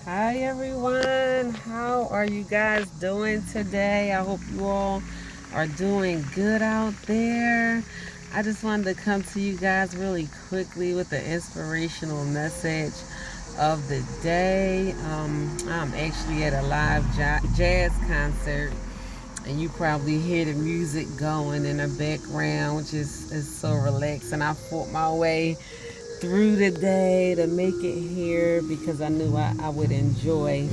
Hi everyone, how are you guys doing today? I hope you all are doing good out there. I just wanted to come to you guys really quickly with the inspirational message of the day. I'm actually at a live jazz concert, and you probably hear the music going in the background, which is so relaxing. I fought my way through the day to make it here because I knew I would enjoy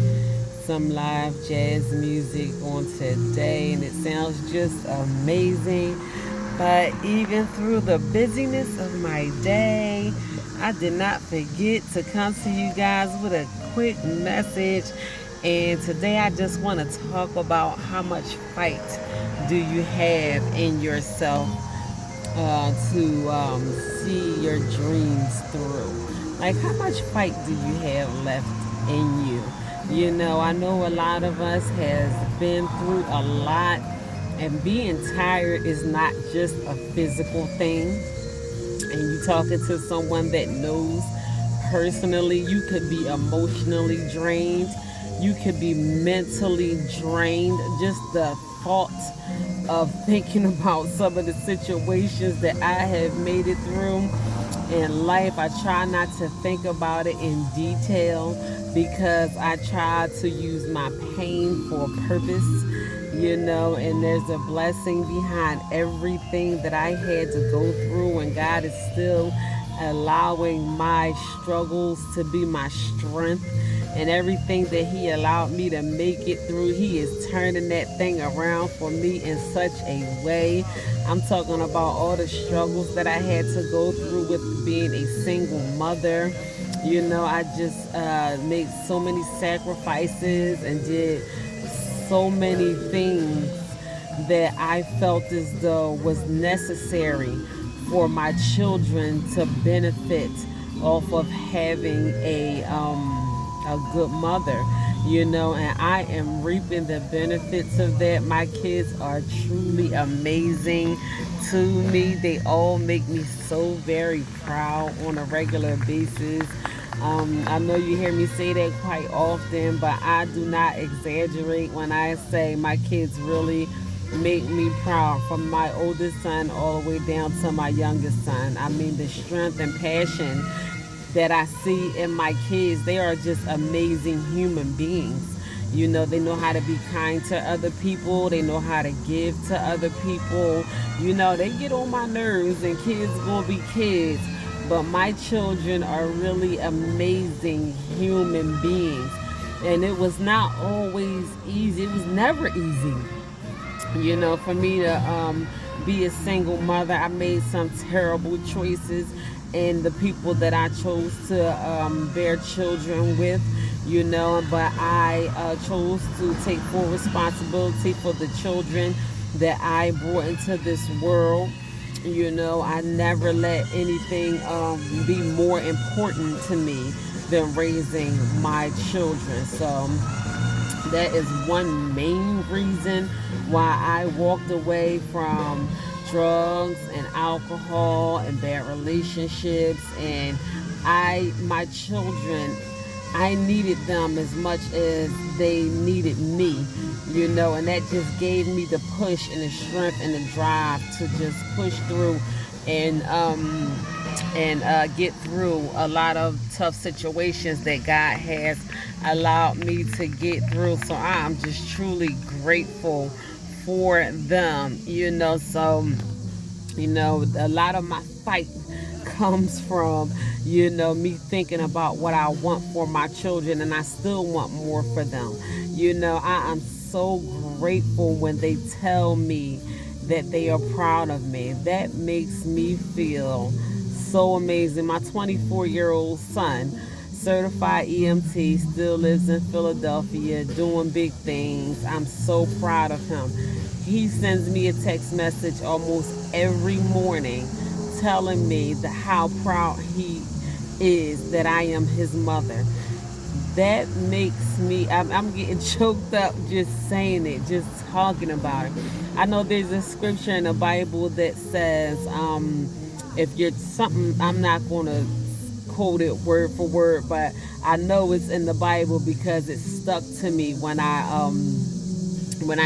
some live jazz music on today, and it sounds just amazing. But even through the busyness of my day, I did not forget to come to you guys with a quick message. And today I just want to talk about how much fight do you have in yourself to see your dreams through. Like, how much fight do you have left in you? You know, I know a lot of us has been through a lot, and being tired is not just a physical thing. And you talking to someone that knows personally, you could be emotionally drained, you could be mentally drained. Just the thought of thinking about some of the situations that I have made it through in life, I try not to think about it in detail because I try to use my pain for a purpose, and there's a blessing behind everything that I had to go through, and God is still allowing my struggles to be my strength, and everything that He allowed me to make it through, He is turning that thing around for me in such a way. I'm talking about all the struggles that I had to go through with being a single mother. I just made so many sacrifices and did so many things that I felt as though was necessary for my children to benefit off of having a good mother, and I am reaping the benefits of that. My kids are truly amazing to me. They all make me so very proud on a regular basis. I know you hear me say that quite often, but I do not exaggerate when I say my kids really make me proud, from my oldest son all the way down to my youngest son. I mean, the strength and passion that I see in my kids, they are just amazing human beings. They know how to be kind to other people, they know how to give to other people. They get on my nerves, and kids gonna be kids, but my children are really amazing human beings. And it was not always easy, it was never easy, for me to be a single mother. I made some terrible choices and the people that I chose to bear children with, but I chose to take full responsibility for the children that I brought into this world. I never let anything be more important to me than raising my children. So that is one main reason why I walked away from drugs and alcohol and bad relationships. And my children, I needed them as much as they needed me, and that just gave me the push and the strength and the drive to just push through and get through a lot of tough situations that God has allowed me to get through. So I'm just truly grateful for them, So, a lot of my fight comes from, me thinking about what I want for my children, and I still want more for them. I am so grateful when they tell me that they are proud of me. That makes me feel so amazing. My 24-year-old son, certified EMT, still lives in Philadelphia doing big things. I'm so proud of him. He sends me a text message almost every morning telling me how proud he is that I am his mother. That makes me, I'm getting choked up just saying it, just talking about it. I know there's a scripture in the Bible that says, if you're something, I'm not going to quote it word for word, but I know it's in the Bible because it stuck to me when I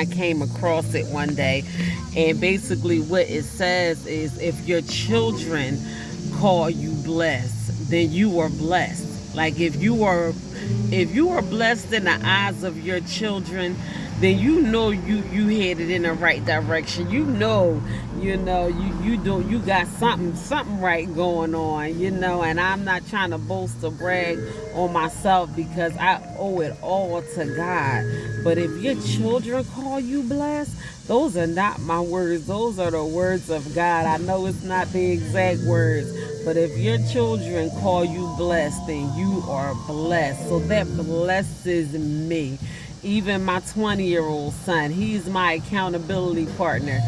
came across it one day. And basically what it says is, if your children call you blessed, then you are blessed. Like if you are blessed in the eyes of your children, then you know you headed in the right direction. You got something right going on, and I'm not trying to boast or brag on myself because I owe it all to God. But if your children call you blessed, those are not my words. Those are the words of God. I know it's not the exact words, but if your children call you blessed, then you are blessed. So that blesses me. Even my 20-year-old son, he's my accountability partner.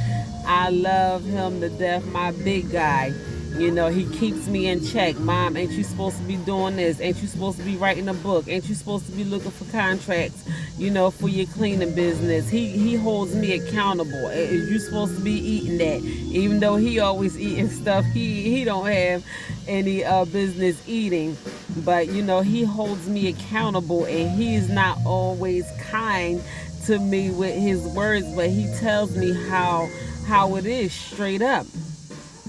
I love him to death, my big guy. He keeps me in check. Mom, ain't you supposed to be doing this? Ain't you supposed to be writing a book? Ain't you supposed to be looking for contracts, for your cleaning business? He holds me accountable. You supposed to be eating that. Even though he always eating stuff he don't have any business eating. But, he holds me accountable, and he's not always kind to me with his words, but he tells me how it is straight up.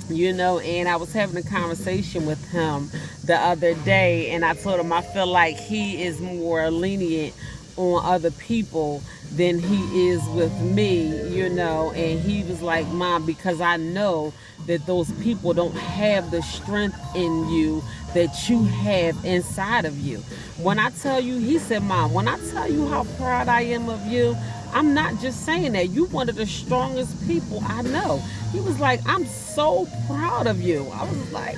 And I was having a conversation with him the other day, and I told him I feel like he is more lenient on other people than he is with me, and he was like, Mom, because I know that those people don't have the strength in you that you have inside of you. When I tell you, he said, Mom, when I tell you how proud I am of you, I'm not just saying that. You one of the strongest people I know. He was like, I'm so proud of you. I was like,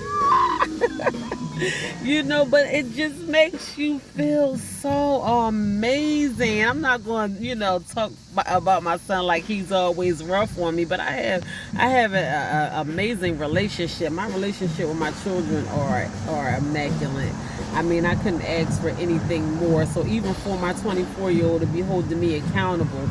but it just makes you feel so amazing. I'm not going to, talk about my son like he's always rough on me, but I have an amazing relationship. My relationship with my children are immaculate. I mean, I couldn't ask for anything more. So even for my 24-year-old to be holding me accountable,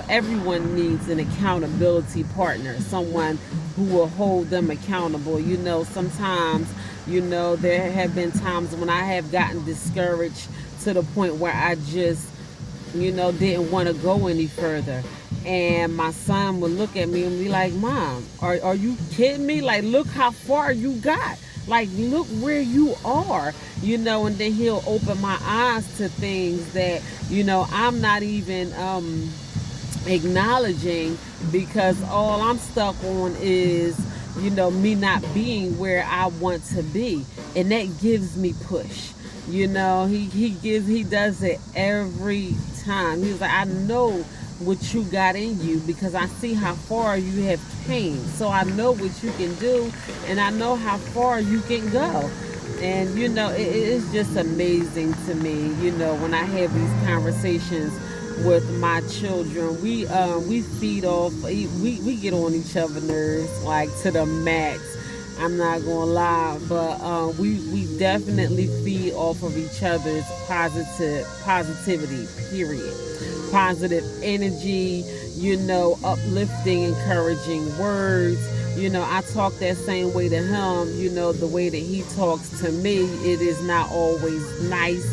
everyone needs an accountability partner, someone who will hold them accountable. Sometimes, there have been times when I have gotten discouraged to the point where I just, didn't want to go any further. And my son would look at me and be like, Mom, are you kidding me? Like, look how far you got. Like, look where you are, and then he'll open my eyes to things that, I'm not even acknowledging, because all I'm stuck on is, me not being where I want to be. And that gives me push. He does it every time. He's like, I know what you got in you because I see how far you have came. So I know what you can do, and I know how far you can go. And it's just amazing to me, when I have these conversations with my children. We feed off, we get on each other's nerves like to the max. I'm not gonna lie, but we definitely feed off of each other's positivity, period. Positive energy, uplifting, encouraging words. I talk that same way to him. The way that he talks to me, it is not always nice.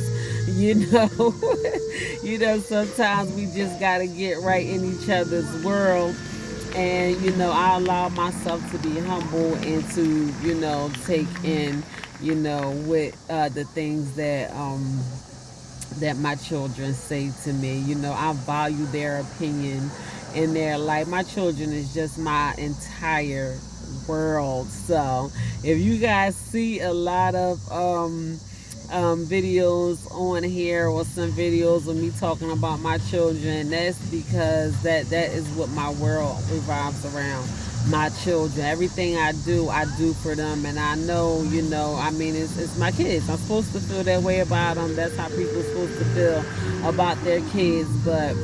Sometimes we just gotta get right in each other's world. And, I allow myself to be humble and to, take in, with the things that my children say to me. I value their opinion and their life. My children is just my entire world. So if you guys see a lot of videos on here, or some videos of me talking about my children, that's because that is what my world revolves around. My children, everything I do for them. And I know, it's my kids. I'm supposed to feel that way about them. That's how people are supposed to feel about their kids. But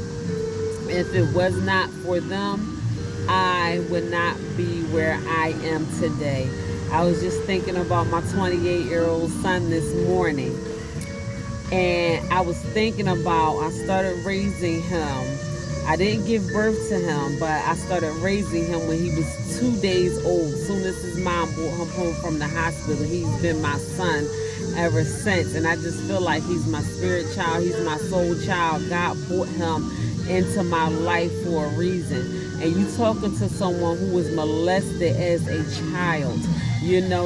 if it was not for them, I would not be where I am today. I was just thinking about my 28-year-old son this morning. And I was thinking about, I started raising him. I didn't give birth to him, but I started raising him when he was 2 days old. As soon as his mom brought him home from the hospital, he's been my son ever since. And I just feel like he's my spirit child. He's my soul child. God brought him into my life for a reason. And you talking to someone who was molested as a child,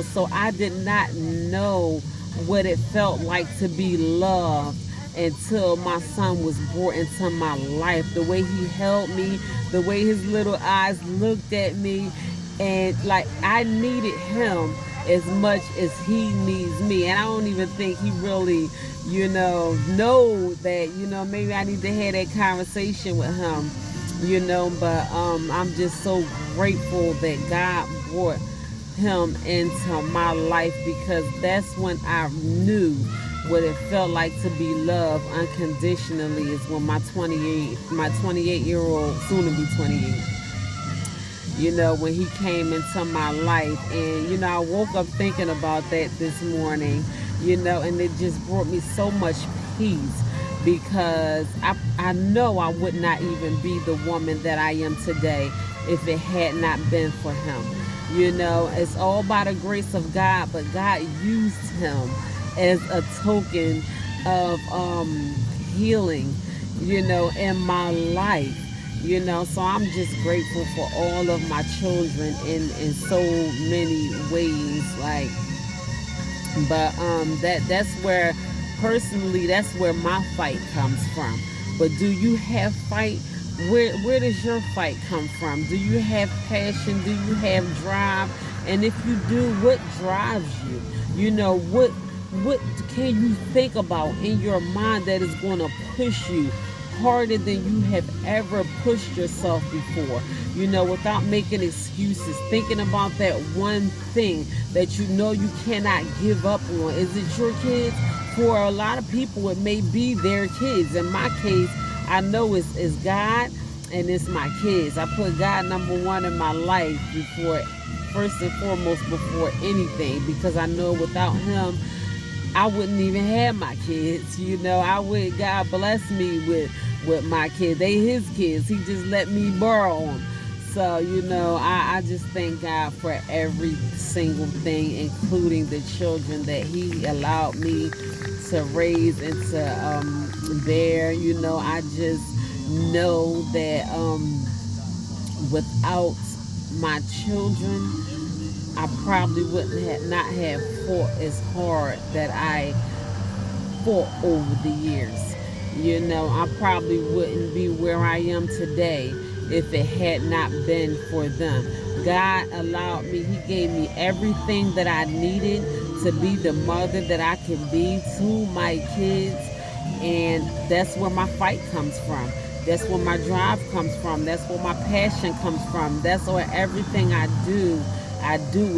so I did not know what it felt like to be loved until my son was brought into my life. The way he held me, the way his little eyes looked at me, and like I needed him as much as he needs me. And I don't even think he really, know that, maybe I need to have that conversation with him, but I'm just so grateful that God brought him into my life, because that's when I knew what it felt like to be loved unconditionally. Is when my 28-year-old, soon to be 28, when he came into my life. And I woke up thinking about that this morning, and it just brought me so much peace, because I know I would not even be the woman that I am today if it had not been for him. It's all by the grace of God, but God used him as a token of healing, in my life. So I'm just grateful for all of my children in so many ways. But that's where, personally, that's where my fight comes from. But do you have fight? Where does your fight come from? Do you have passion? Do you have drive? And if you do, what drives you? What can you think about in your mind that is going to push you harder than you have ever pushed yourself before, without making excuses, thinking about that one thing that you cannot give up on? Is it your kids? For a lot of people, it may be their kids. In my case, I know it's God and it's my kids. I put God number one in my life first and foremost, before anything, because I know without him, I wouldn't even have my kids. God bless me with my kids. They his kids. He just let me borrow them. So, I just thank God for every single thing, including the children that he allowed me to raise and to bear. I just know that without my children, I probably wouldn't not have fought as hard that I fought over the years. I probably wouldn't be where I am today if it had not been for them. God allowed me, he gave me everything that I needed to be the mother that I can be to my kids. And that's where my fight comes from. That's where my drive comes from. That's where my passion comes from. That's where everything I do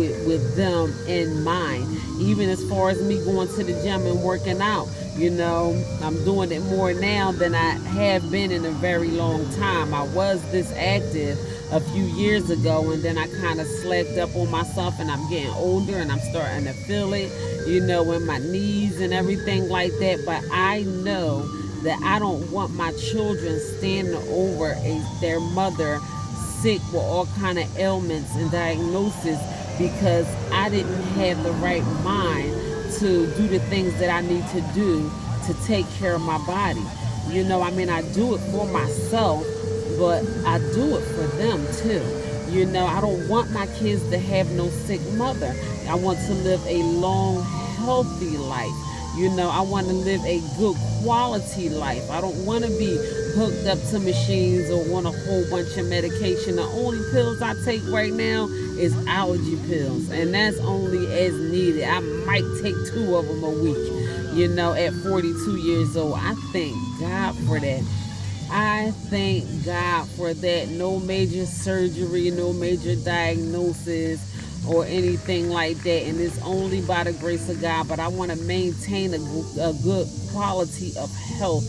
it with them in mind. Even as far as me going to the gym and working out, I'm doing it more now than I have been in a very long time. I was this active a few years ago, and then I kind of slacked up on myself, and I'm getting older and I'm starting to feel it, in my knees and everything like that. But I know that I don't want my children standing over their mother sick with all kind of ailments and diagnoses, because I didn't have the right mind to do the things that I need to do to take care of my body. I do it for myself, but I do it for them too. I don't want my kids to have no sick mother. I want to live a long, healthy life. I want to live a good quality life. I don't want to be hooked up to machines or want a whole bunch of medication. The only pills I take right now is allergy pills, and that's only as needed. I might take 2 of them a week, at 42 years old. I thank God for that. I thank God for that. No major surgery, no major diagnosis or anything like that, and it's only by the grace of God. But I want to maintain a good quality of health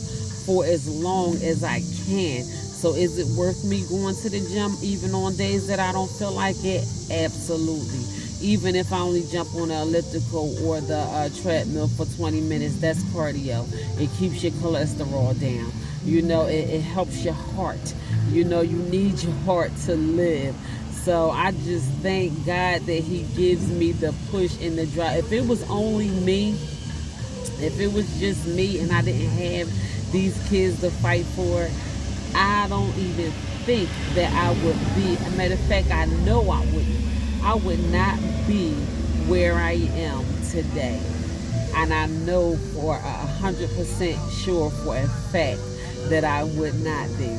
for as long as I can. So is it worth me going to the gym even on days that I don't feel like it? Absolutely. Even if I only jump on the elliptical or the treadmill for 20 minutes, that's cardio. It keeps your cholesterol down. It helps your heart. You need your heart to live. So I just thank God that he gives me the push and the drive. If it was only me, If it was just me and I didn't have these kids to fight for, I don't even think that I would be. As a matter of fact, I know I wouldn't. I would not be where I am today. And I know for 100% sure for a fact that I would not be.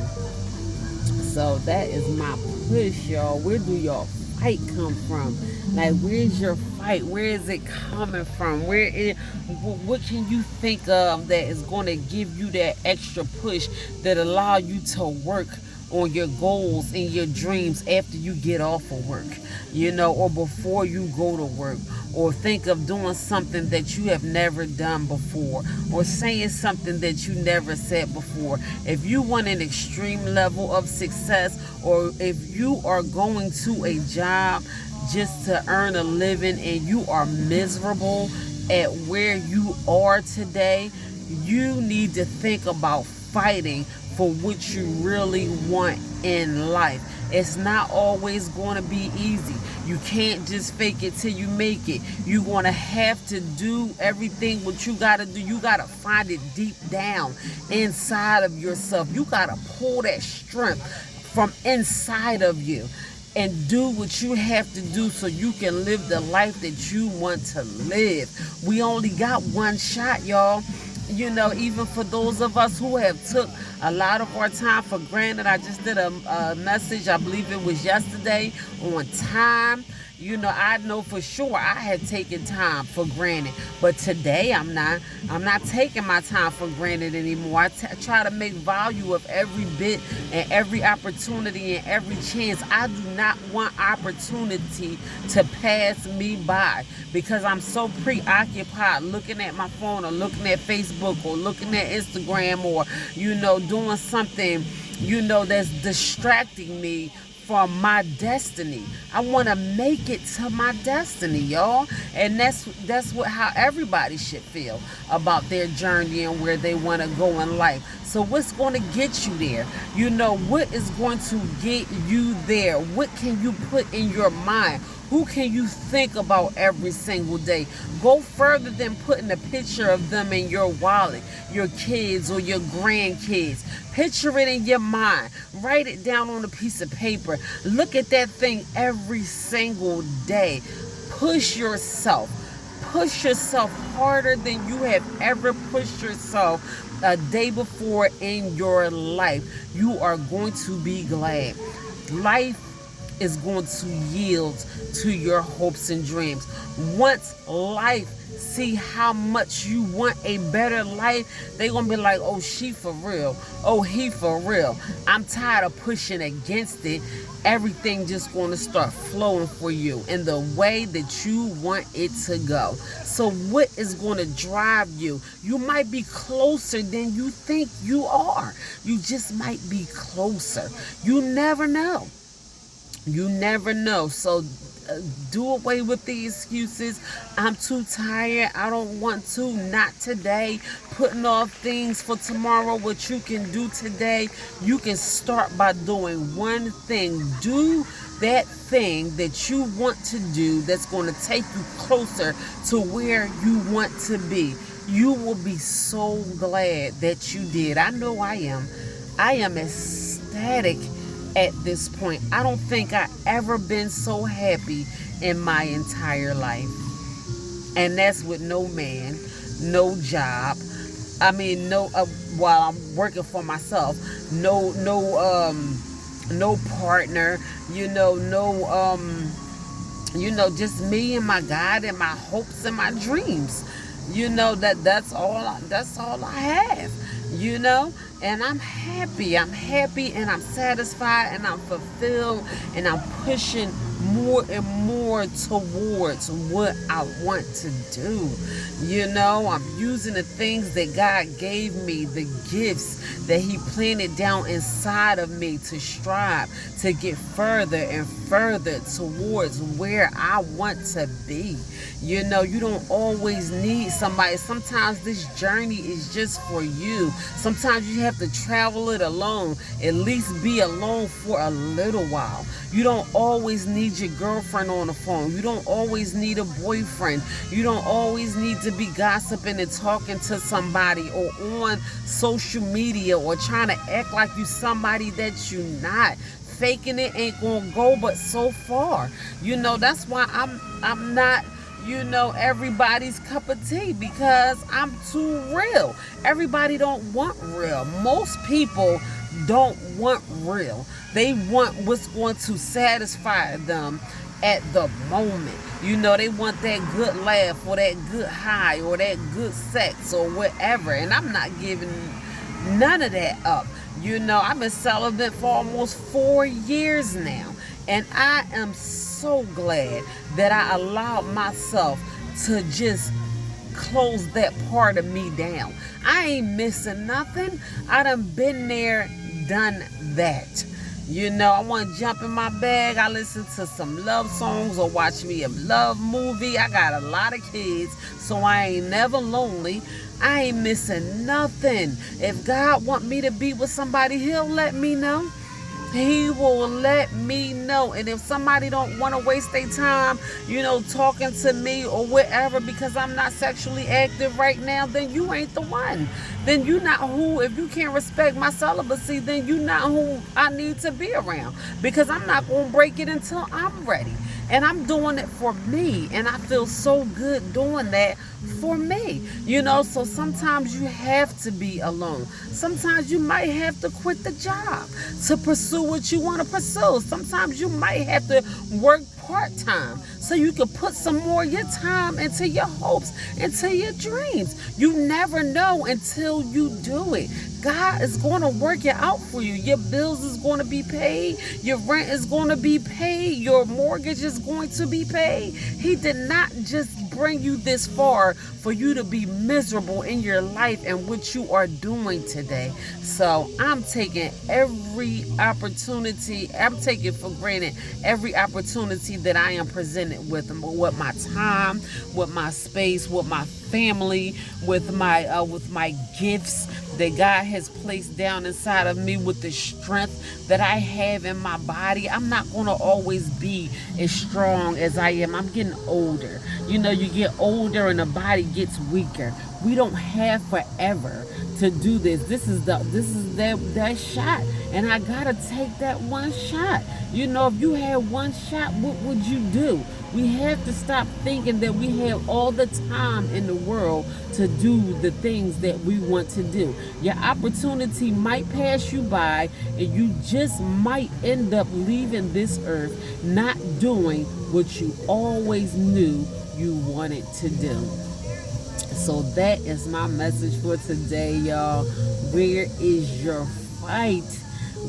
So that is my push, y'all. Where do y'all fight come from? Like, where's your fight? Where is it coming from? What can you think of that is going to give you that extra push that allow you to work on your goals and your dreams after you get off of work, or before you go to work, or think of doing something that you have never done before, or saying something that you never said before. If you want an extreme level of success, or if you are going to a job just to earn a living and you are miserable at where you are today, you need to think about fighting for what you really want in life. It's not always going to be easy. You can't just fake it till you make it. You're going to have to do everything what you got to do. You got to find it deep down inside of yourself. You got to pull that strength from inside of you and do what you have to do so you can live the life that you want to live. We only got one shot, y'all. Even for those of us who have took a lot of our time for granted. I just did a message, I believe it was yesterday, on time. I know for sure I had taken time for granted, but today I'm not taking my time for granted anymore. I try to make value of every bit and every opportunity and every chance. I do not want opportunity to pass me by because I'm so preoccupied looking at my phone or looking at Facebook or looking at Instagram or doing something that's distracting me from my destiny. I want to make it to my destiny, y'all. And that's how everybody should feel about their journey and where they want to go in life. So what's going to get you there? What is going to get you there? What can you put in your mind? Who can you think about every single day? Go further than putting a picture of them in your wallet, your kids or your grandkids. Picture it in your mind. Write it down on a piece of paper. Look at that thing every single day. Push yourself. Push yourself harder than you have ever pushed yourself a day before in your life. You are going to be glad. Life is going to yield to your hopes and dreams. Once life see how much you want a better life, they're gonna be like, oh, she for real, oh, he for real. I'm tired of pushing against it. Everything just gonna start flowing for you in the way that you want it to go. So what is gonna drive you? You might be closer than you think you are. You just might be closer. You never know. You never know. So do away with the excuses. I'm too tired. I don't want to. Not today. Putting off things for tomorrow. What you can do today, you can start by doing one thing. Do that thing that you want to do that's going to take you closer to where you want to be. You will be so glad that you did. I know I am. I am ecstatic at this point. I don't think I ever been so happy in my entire life. And that's with no man, no job. I mean, while I'm working for myself, no partner, just me and my God and my hopes and my dreams. That's all I have. And I'm happy and I'm satisfied and I'm fulfilled and I'm pushing more and more towards what I want to do. I'm using the things that God gave me, the gifts that He planted down inside of me to strive to get further and further towards where I want to be. You don't always need somebody. Sometimes this journey is just for you. Sometimes you have to travel it alone. At least be alone for a little while. You don't always need your girlfriend on the phone. You don't always need a boyfriend. You don't always need to be gossiping and talking to somebody or on social media or trying to act like you somebody that you not. Faking it ain't gonna go but so far. That's why I'm not everybody's cup of tea, because I'm too real. Everybody don't want real. Most people don't want real. They want what's going to satisfy them at the moment. They want that good laugh or that good high or that good sex or whatever. And I'm not giving none of that up. I've been celibate for almost 4 years now. And I am so glad that I allowed myself to just close that part of me down. I ain't missing nothing. I done been there, done that. I want to jump in my bag. I listen to some love songs or watch me a love movie. I got a lot of kids, so I ain't never lonely. I ain't missing nothing. If God want me to be with somebody, he'll let me know. He will let me know. And if somebody don't want to waste their time, talking to me or whatever because I'm not sexually active right now, then you ain't the one. Then you not who, if you can't respect my celibacy, then you not who I need to be around. Because I'm not going to break it until I'm ready. And I'm doing it for me. And I feel so good doing that for me. So sometimes you have to be alone. Sometimes you might have to quit the job to pursue what you want to pursue. Sometimes you might have to work part-time so you can put some more of your time into your hopes, into your dreams. You never know until you do it. God is going to work it out for you. Your bills is going to be paid. Your rent is going to be paid. Your mortgage is going to be paid. He did not just bring you this far for you to be miserable in your life and what you are doing today. So I'm taking every opportunity. I'm taking for granted every opportunity that I am presented with my time, with my space, with my family, with my gifts that God has placed down inside of me, with the strength that I have in my body. I'm not going to always be as strong as I am. I'm getting older. You get older and the body gets weaker. We don't have forever to do this. This is that shot, and I gotta take that one shot. If you had one shot, what would you do? We have to stop thinking that we have all the time in the world to do the things that we want to do. Your opportunity might pass you by, and you just might end up leaving this earth not doing what you always knew you wanted to do. So that is my message for today, y'all. Where is your fight?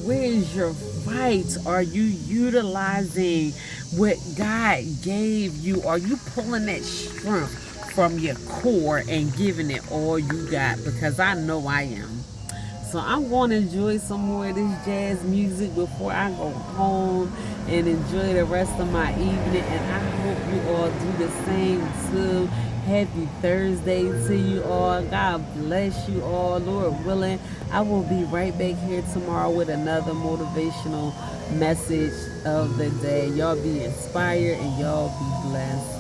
Where is your fight? Are you utilizing what God gave you? Are you pulling that strength from your core and giving it all you got? Because I know I am. So I'm going to enjoy some more of this jazz music before I go home and enjoy the rest of my evening. And I hope you all do the same too. Happy Thursday to you all. God bless you all. Lord willing, I will be right back here tomorrow with another motivational message of the day. Y'all be inspired and y'all be blessed.